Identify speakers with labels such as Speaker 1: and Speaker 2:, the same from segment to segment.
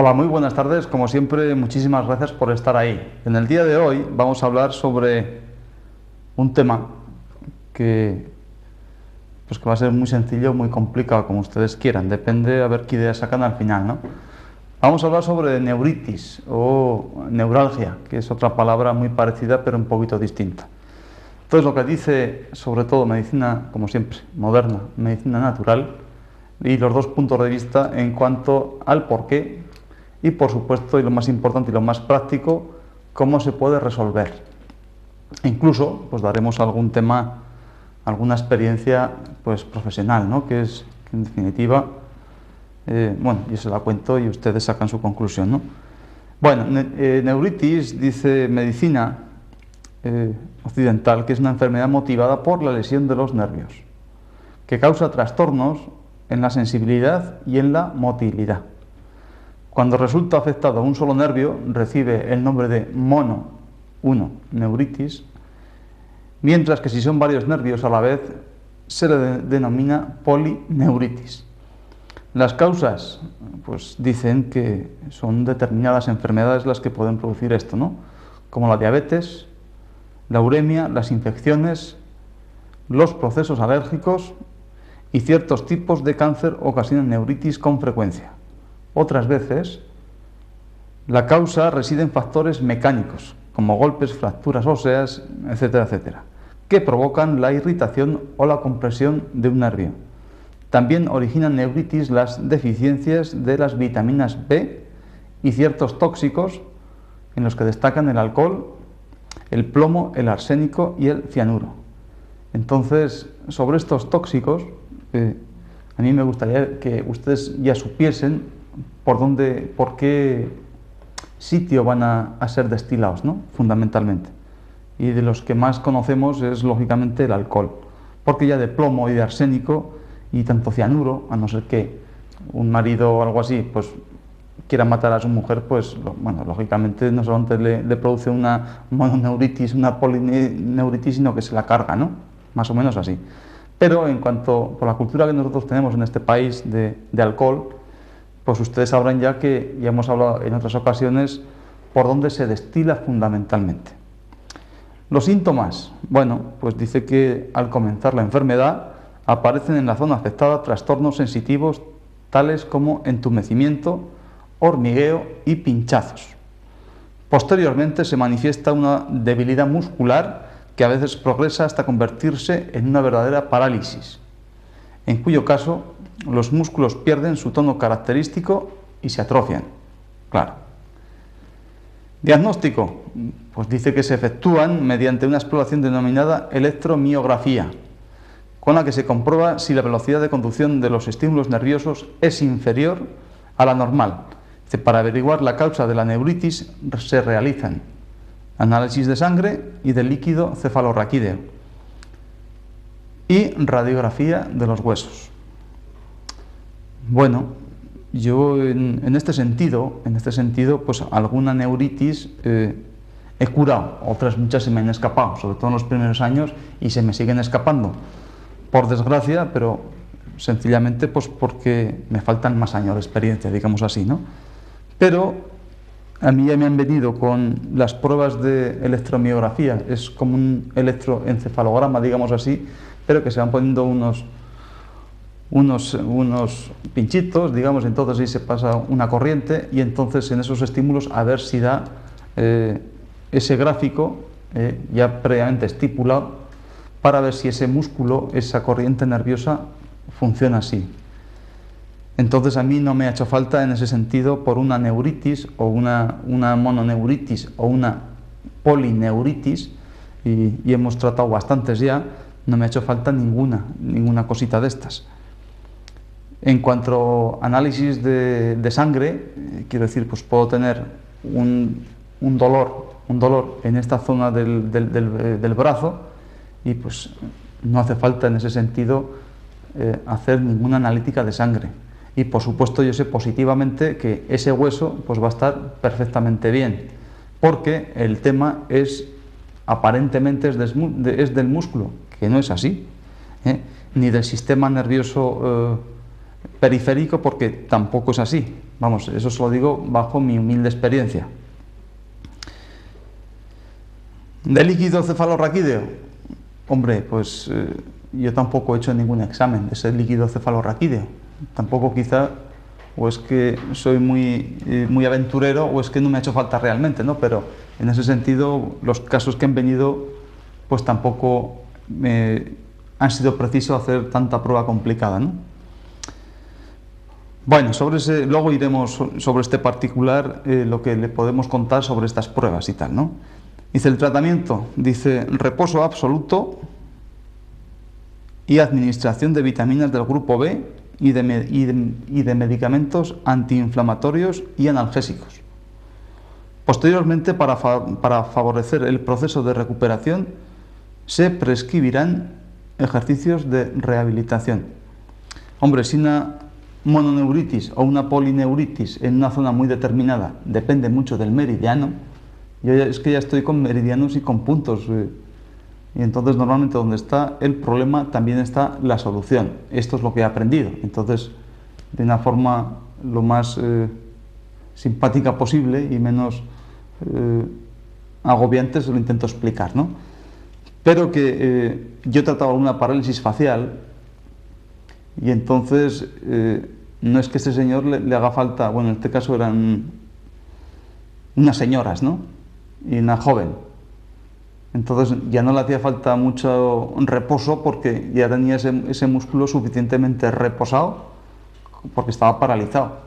Speaker 1: Hola, muy buenas tardes. Como siempre, muchísimas gracias por estar ahí. En el día de hoy vamos a hablar sobre un tema que, que va a ser muy sencillo o muy complicado, como ustedes quieran. Depende a ver qué ideas sacan al final, ¿no? Vamos a hablar sobre neuritis o neuralgia, que es otra palabra muy parecida pero un poquito distinta. Entonces, lo que dice, sobre todo, medicina, como siempre, moderna, medicina natural, y los dos puntos de vista en cuanto al porqué y, por supuesto, y lo más importante y lo más práctico, cómo se puede resolver. Incluso, pues daremos algún tema, alguna experiencia pues profesional, ¿no? Que es, que en definitiva, bueno, yo se la cuento y ustedes sacan su conclusión, ¿no? Bueno, neuritis, dice medicina occidental, que es una enfermedad motivada por la lesión de los nervios, que causa trastornos en la sensibilidad y en la motilidad. Cuando resulta afectado un solo nervio, recibe el nombre de neuritis, mientras que si son varios nervios a la vez, se le denomina polineuritis. Las causas, pues dicen que son determinadas enfermedades las que pueden producir esto, ¿no? Como la diabetes, la uremia, las infecciones, los procesos alérgicos y ciertos tipos de cáncer ocasionan neuritis con frecuencia. Otras veces, la causa reside en factores mecánicos, como golpes, fracturas óseas, etcétera, etcétera, que provocan la irritación o la compresión de un nervio. También originan neuritis las deficiencias de las vitaminas B y ciertos tóxicos, en los que destacan el alcohol, el plomo, el arsénico y el cianuro. Entonces, sobre estos tóxicos, a mí me gustaría que ustedes ya supiesen por qué sitio van a ser destilados, ¿no? Fundamentalmente. Y de los que más conocemos es, lógicamente, el alcohol, porque ya de plomo y de arsénico y tanto cianuro, a no ser que un marido o algo así, pues quiera matar a su mujer, pues, bueno, lógicamente no solamente le produce una mononeuritis, una polineuritis, sino que se la carga, ¿no? Más o menos así. Pero en cuanto, por la cultura que nosotros tenemos en este país de alcohol, pues ustedes sabrán ya que ya hemos hablado en otras ocasiones por dónde se destila fundamentalmente. Los síntomas, bueno, pues dice que al comenzar la enfermedad aparecen en la zona afectada trastornos sensitivos tales como entumecimiento, hormigueo y pinchazos. Posteriormente se manifiesta una debilidad muscular que a veces progresa hasta convertirse en una verdadera parálisis, en cuyo caso los músculos pierden su tono característico y se atrofian. Claro. Diagnóstico, pues dice que se efectúan mediante una exploración denominada electromiografía, con la que se comprueba si la velocidad de conducción de los estímulos nerviosos es inferior a la normal. Para averiguar la causa de la neuritis se realizan análisis de sangre y del líquido cefalorraquídeo y radiografía de los huesos. Bueno, yo en este sentido, pues alguna neuritis he curado, otras muchas se me han escapado, sobre todo en los primeros años, y se me siguen escapando, por desgracia, pero sencillamente pues porque me faltan más años de experiencia, digamos así, ¿no? Pero a mí ya me han venido con las pruebas de electromiografía, es como un electroencefalograma, digamos así, pero que se van poniendo unos pinchitos, digamos, entonces ahí se pasa una corriente y entonces en esos estímulos a ver si da ese gráfico ya previamente estipulado para ver si ese músculo, esa corriente nerviosa funciona así. Entonces a mí no me ha hecho falta en ese sentido por una neuritis o una mononeuritis o una polineuritis, y hemos tratado bastantes ya, no me ha hecho falta ninguna cosita de estas. En cuanto a análisis de sangre, quiero decir, pues puedo tener un dolor en esta zona del brazo y pues no hace falta en ese sentido hacer ninguna analítica de sangre. Y por supuesto yo sé positivamente que ese hueso pues va a estar perfectamente bien, porque el tema es aparentemente es del músculo, que no es así, ni del sistema nervioso periférico, porque tampoco es así. Vamos, eso se lo digo bajo mi humilde experiencia. ¿De líquido cefalorraquídeo? Hombre, pues yo tampoco he hecho ningún examen de ese líquido cefalorraquídeo. Tampoco quizá, o es que soy muy aventurero, o es que no me ha hecho falta realmente, ¿no? Pero en ese sentido, los casos que han venido, pues tampoco han sido preciso hacer tanta prueba complicada, ¿no? Bueno, luego iremos sobre este particular, lo que le podemos contar sobre estas pruebas y tal, ¿no? Dice el tratamiento, dice reposo absoluto y administración de vitaminas del grupo B y de medicamentos antiinflamatorios y analgésicos. Posteriormente, para favorecer el proceso de recuperación, se prescribirán ejercicios de rehabilitación. Hombre, si una mononeuritis o una polineuritis en una zona muy determinada depende mucho del meridiano, es que ya estoy con meridianos y con puntos, y entonces normalmente donde está el problema también está la solución. Esto es lo que he aprendido. Entonces, de una forma lo más simpática posible y menos agobiante se lo intento explicar, ¿no? Pero que yo trataba una parálisis facial y entonces no es que este señor le haga falta, bueno, en este caso eran unas señoras, ¿no? Y una joven. Entonces ya no le hacía falta mucho reposo porque ya tenía ese músculo suficientemente reposado porque estaba paralizado.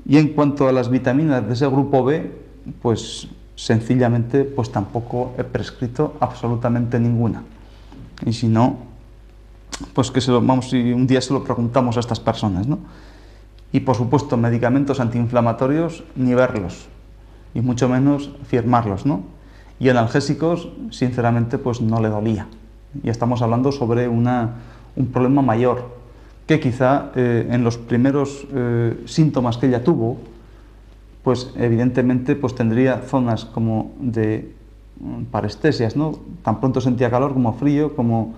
Speaker 1: Y en cuanto a las vitaminas de ese grupo B, pues sencillamente pues tampoco he prescrito absolutamente ninguna. Y si no, pues que vamos, y un día se lo preguntamos a estas personas, ¿no? Y por supuesto, medicamentos antiinflamatorios, ni verlos, y mucho menos firmarlos, ¿no? Y analgésicos, sinceramente, pues no le dolía. Ya estamos hablando sobre un problema mayor, que quizá en los primeros síntomas que ella tuvo, pues evidentemente pues tendría zonas como de parestesias, ¿no? Tan pronto sentía calor como frío, como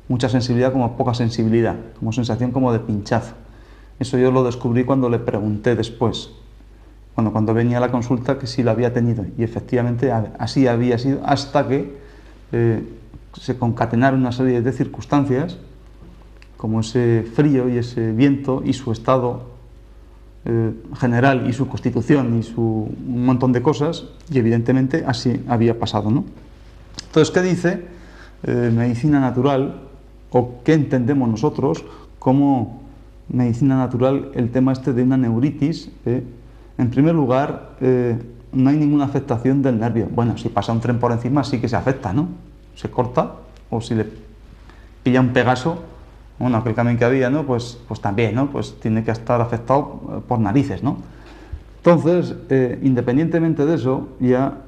Speaker 1: mucha sensibilidad como poca sensibilidad, como sensación como de pinchazo. Eso yo lo descubrí cuando le pregunté después, cuando venía a la consulta, que sí lo había tenido, y efectivamente así había sido, hasta que se concatenaron una serie de circunstancias, como ese frío y ese viento y su estado general y su constitución y un montón de cosas, y evidentemente así había pasado, ¿no? Entonces, ¿qué dice medicina natural, o qué entendemos nosotros como medicina natural el tema este de una neuritis? En primer lugar, no hay ninguna afectación del nervio. Bueno, si pasa un tren por encima sí que se afecta, ¿no? Se corta, o si le pilla un Pegaso, bueno, aquel camión que había, ¿no? Pues también, ¿no? Pues tiene que estar afectado por narices, ¿no? Entonces, independientemente de eso, ya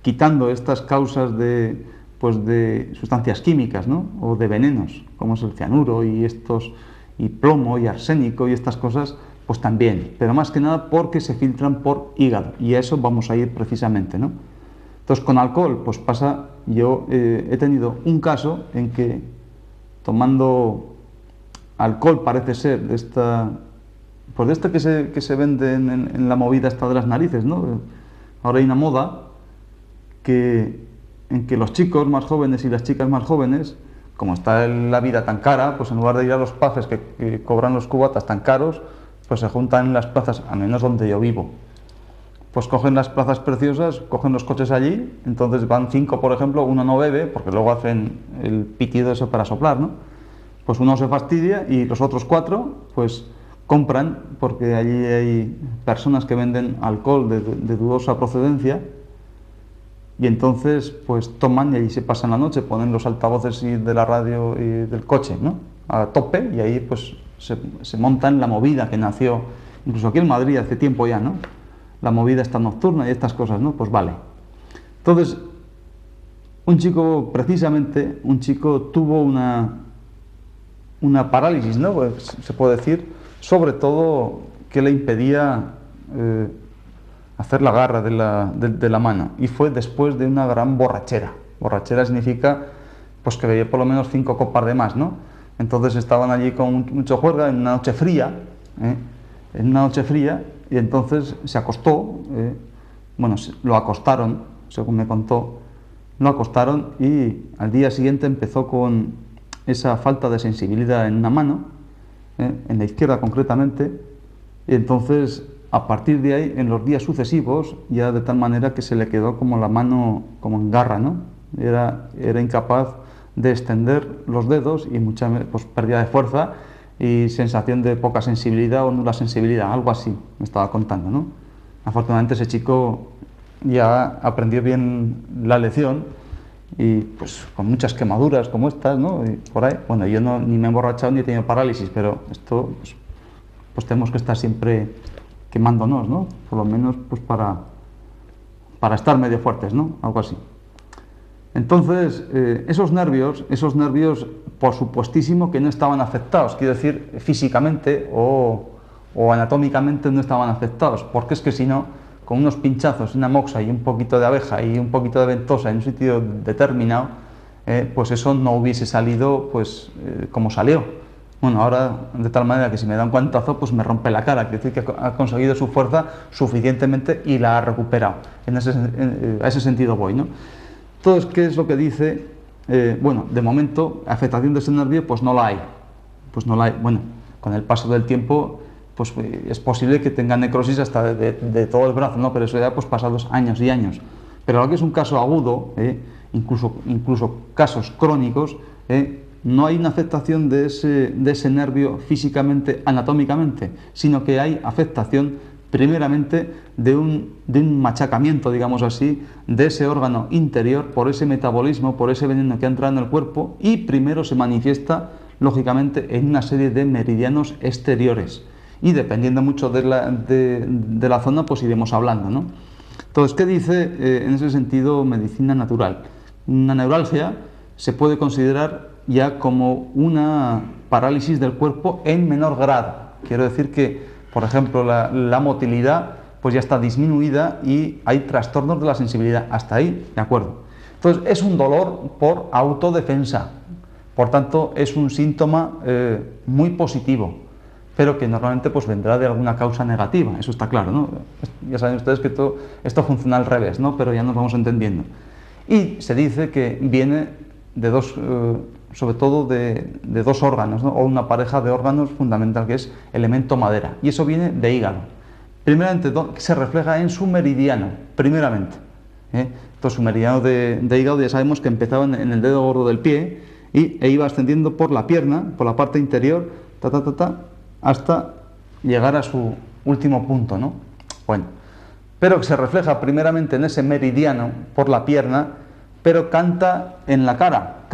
Speaker 1: quitando estas causas de sustancias químicas, ¿no? O de venenos, como es el cianuro y plomo y arsénico y estas cosas, pues también, pero más que nada porque se filtran por hígado, y a eso vamos a ir precisamente, ¿no? Entonces, con alcohol, pues pasa, yo he tenido un caso en que tomando alcohol, parece ser, de este que se vende en la movida esta de las narices, ¿no? Ahora hay una moda en que los chicos más jóvenes y las chicas más jóvenes, como está la vida tan cara, pues en lugar de ir a los pubs que cobran los cubatas tan caros, pues se juntan en las plazas, al menos donde yo vivo. Pues cogen las plazas preciosas, cogen los coches allí, entonces van 5, por ejemplo, uno no bebe, porque luego hacen el pitido eso para soplar, ¿no? Pues uno se fastidia y los otros 4, pues compran, porque allí hay personas que venden alcohol de dudosa procedencia, y entonces pues toman y allí se pasan la noche, ponen los altavoces de la radio y del coche, ¿no? A tope, y ahí pues se montan la movida que nació, incluso aquí en Madrid hace tiempo ya, ¿no? La movida esta nocturna y estas cosas, ¿no? Pues vale. Entonces, precisamente un chico tuvo una parálisis, ¿no? Pues, se puede decir, sobre todo que le impedía hacer la garra de la mano, y fue después de una gran borrachera. Borrachera significa pues que bebía por lo menos 5 copas de más, ¿no? Entonces estaban allí con mucho juerga en una noche fría, en una noche fría y entonces se acostó, bueno, lo acostaron, según me contó, lo acostaron y al día siguiente empezó con esa falta de sensibilidad en una mano, en la izquierda concretamente, y entonces a partir de ahí, en los días sucesivos, ya de tal manera que se le quedó como la mano como en garra, ¿no? Era incapaz de extender los dedos y mucha pues, pérdida de fuerza y sensación de poca sensibilidad o nula sensibilidad, algo así me estaba contando, ¿no? Afortunadamente ese chico ya aprendió bien la lección y pues con muchas quemaduras como estas, ¿no? Y por ahí, bueno, yo no, ni me he emborrachado ni he tenido parálisis, pero esto pues tenemos que estar siempre quemándonos, ¿no? Por lo menos pues para estar medio fuertes, ¿no? Algo así. Entonces, esos nervios, por supuestísimo que no estaban afectados, quiero decir, físicamente o anatómicamente no estaban afectados, porque es que si no, con unos pinchazos, una moxa y un poquito de abeja y un poquito de ventosa en un sitio determinado, pues eso no hubiese salido pues como salió. Bueno, ahora de tal manera que si me da un guantazo, pues me rompe la cara, quiere decir que ha conseguido su fuerza suficientemente y la ha recuperado. A ese sentido voy, ¿no? Entonces, ¿qué es lo que dice? Bueno, de momento, afectación de ese nervio, pues no la hay. Pues no la hay. Bueno, con el paso del tiempo, pues es posible que tenga necrosis hasta de todo el brazo, ¿no? Pero eso ya, pues pasados años y años. Pero lo que es un caso agudo, incluso casos crónicos, no hay una afectación de ese nervio físicamente, anatómicamente, sino que hay afectación primeramente de un machacamiento, digamos así, de ese órgano interior por ese metabolismo, por ese veneno que ha entrado en el cuerpo y primero se manifiesta, lógicamente, en una serie de meridianos exteriores. Y dependiendo mucho de la zona, pues iremos hablando, ¿no? Entonces, ¿qué dice en ese sentido medicina natural? Una neuralgia se puede considerar ya como una parálisis del cuerpo en menor grado. Quiero decir que, por ejemplo, la motilidad pues ya está disminuida y hay trastornos de la sensibilidad. Hasta ahí, de acuerdo. Entonces, es un dolor por autodefensa. Por tanto, es un síntoma muy positivo, pero que normalmente pues vendrá de alguna causa negativa, eso está claro, ¿no? Ya saben ustedes que esto funciona al revés, ¿no? Pero ya nos vamos entendiendo. Y se dice que viene de dos, sobre todo de dos órganos, ¿no? O una pareja de órganos fundamental, que es elemento madera, y eso viene de hígado. Primeramente, se refleja en su meridiano, primeramente. Entonces, su meridiano de hígado ya sabemos que empezaba en el dedo gordo del pie e iba ascendiendo por la pierna, por la parte interior, hasta llegar a su último punto, ¿no? Bueno, pero que se refleja primeramente en ese meridiano por la pierna, pero canta en la cara,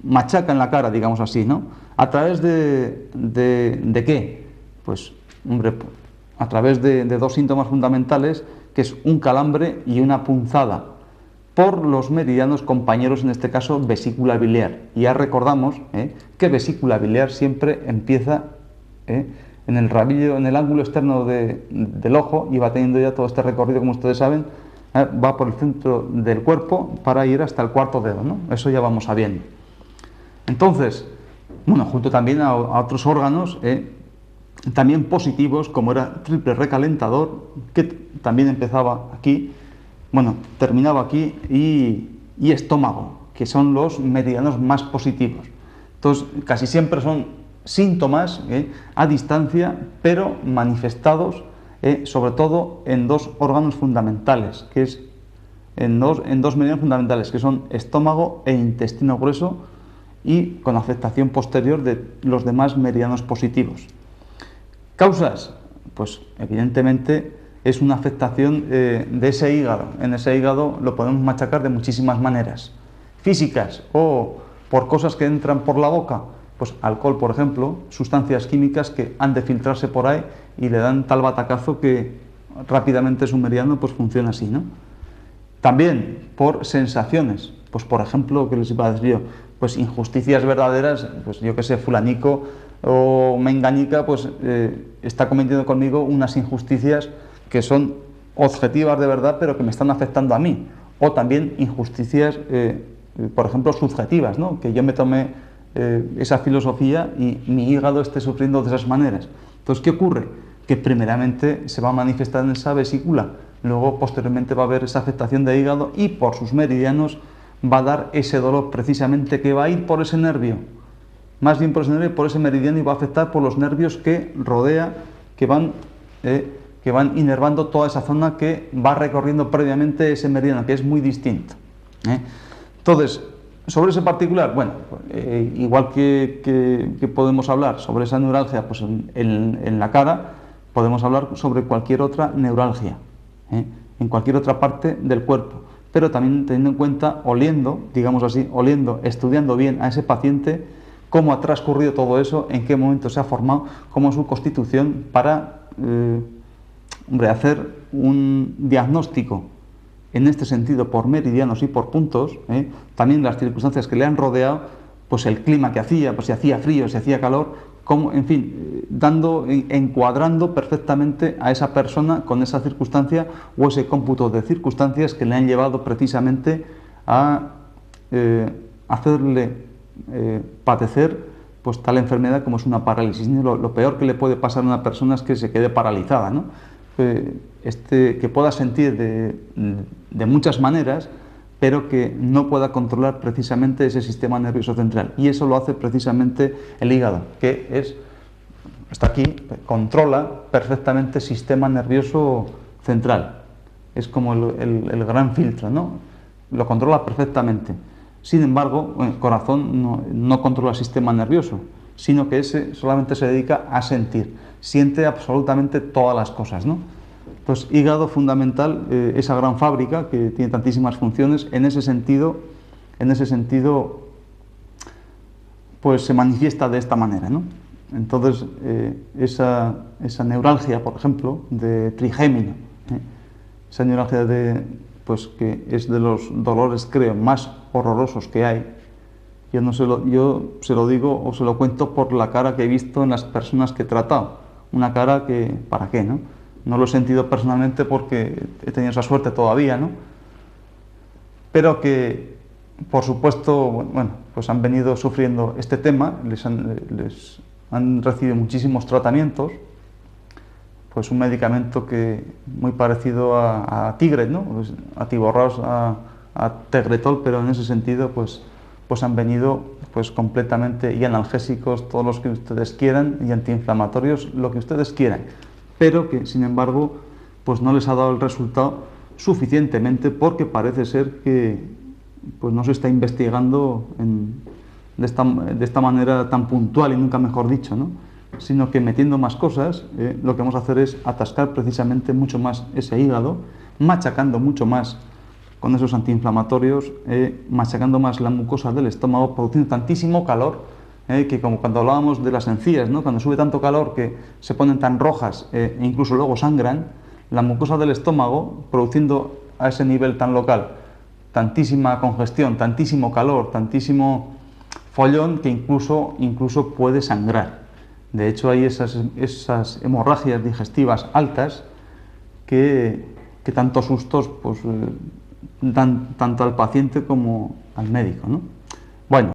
Speaker 1: machaca en la cara, digamos así, ¿no? ¿A través de qué? Pues, hombre, a través de dos síntomas fundamentales, que es un calambre y una punzada, por los meridianos compañeros, en este caso vesícula biliar. Y ya recordamos que vesícula biliar siempre empieza en el rabillo, en el ángulo externo del ojo, y va teniendo ya todo este recorrido, como ustedes saben, va por el centro del cuerpo para ir hasta el cuarto dedo, ¿no? Eso ya vamos sabiendo. Entonces, bueno, junto también a otros órganos también positivos, como era triple recalentador, que también empezaba aquí, bueno, terminaba aquí, y estómago, que son los meridianos más positivos. Entonces, casi siempre son síntomas a distancia, pero manifestados sobre todo en dos órganos fundamentales, que es en dos meridianos fundamentales, que son estómago e intestino grueso, y con afectación posterior de los demás meridianos positivos. Causas, pues evidentemente es una afectación de ese hígado. En ese hígado lo podemos machacar de muchísimas maneras, físicas o por cosas que entran por la boca, pues alcohol, por ejemplo, sustancias químicas que han de filtrarse por ahí y le dan tal batacazo que rápidamente su meridiano pues funciona así, ¿no? También por sensaciones, pues por ejemplo, ¿qué les iba a decir yo? Pues injusticias verdaderas, pues yo que sé, fulanico o menganica, pues está cometiendo conmigo unas injusticias que son objetivas de verdad, pero que me están afectando a mí. O también injusticias, por ejemplo, subjetivas, ¿no? Que yo me tomé esa filosofía y mi hígado esté sufriendo de esas maneras. Entonces, ¿qué ocurre? Que primeramente se va a manifestar en esa vesícula, luego posteriormente va a haber esa afectación de hígado y por sus meridianos va a dar ese dolor precisamente que va a ir por ese nervio, más bien por ese nervio, por ese meridiano, y va a afectar por los nervios que rodea, que van inervando toda esa zona que va recorriendo previamente ese meridiano, que es muy distinto. Entonces, sobre ese particular, bueno, igual que podemos hablar sobre esa neuralgia pues en la cara, podemos hablar sobre cualquier otra neuralgia, en cualquier otra parte del cuerpo, pero también teniendo en cuenta, oliendo, digamos así, oliendo, estudiando bien a ese paciente, cómo ha transcurrido todo eso, en qué momento se ha formado, cómo es su constitución, para hacer un diagnóstico en este sentido por meridianos y por puntos, también las circunstancias que le han rodeado, pues el clima que hacía, pues si hacía frío, si hacía calor, como, en fin, encuadrando perfectamente a esa persona con esa circunstancia o ese cómputo de circunstancias que le han llevado precisamente a hacerle padecer pues tal enfermedad como es una parálisis. Lo peor que le puede pasar a una persona es que se quede paralizada, ¿no? Que pueda sentir de muchas maneras, pero que no pueda controlar precisamente ese sistema nervioso central. Y eso lo hace precisamente el hígado, que está aquí, controla perfectamente el sistema nervioso central. Es como el gran filtro, ¿no? Lo controla perfectamente. Sin embargo, el corazón no controla el sistema nervioso, sino que ese solamente se dedica a sentir. Siente absolutamente todas las cosas, ¿no? Pues hígado fundamental, esa gran fábrica que tiene tantísimas funciones, en ese sentido, pues se manifiesta de esta manera, ¿no? Entonces, esa neuralgia, por ejemplo, de trigémino, esa neuralgia pues que es de los dolores, creo, más horrorosos que hay. Yo se lo digo o se lo cuento por la cara que he visto en las personas que he tratado. Una cara que, ¿para qué, no? No lo he sentido personalmente porque he tenido esa suerte todavía, ¿no? Pero que, por supuesto, bueno, pues han venido sufriendo este tema, les han recibido muchísimos tratamientos, pues un medicamento que muy parecido a Tigret, ¿no? Pues atiborrados a Tegretol, pero en ese sentido, pues han venido pues completamente, y analgésicos, todos los que ustedes quieran, y antiinflamatorios, lo que ustedes quieran, pero que, sin embargo, pues no les ha dado el resultado suficientemente, porque parece ser que pues no se está investigando de esta manera tan puntual, y nunca mejor dicho, ¿no? Sino que metiendo más cosas, lo que vamos a hacer es atascar precisamente mucho más ese hígado, machacando mucho más con esos antiinflamatorios, machacando más la mucosa del estómago, produciendo tantísimo calor, que como cuando hablábamos de las encías, ¿no? Cuando sube tanto calor que se ponen tan rojas e incluso luego sangran, la mucosa del estómago, produciendo a ese nivel tan local tantísima congestión, tantísimo calor, tantísimo follón, que incluso puede sangrar. De hecho, hay esas hemorragias digestivas altas que tantos sustos pues, dan tanto al paciente como al médico, ¿no? Bueno.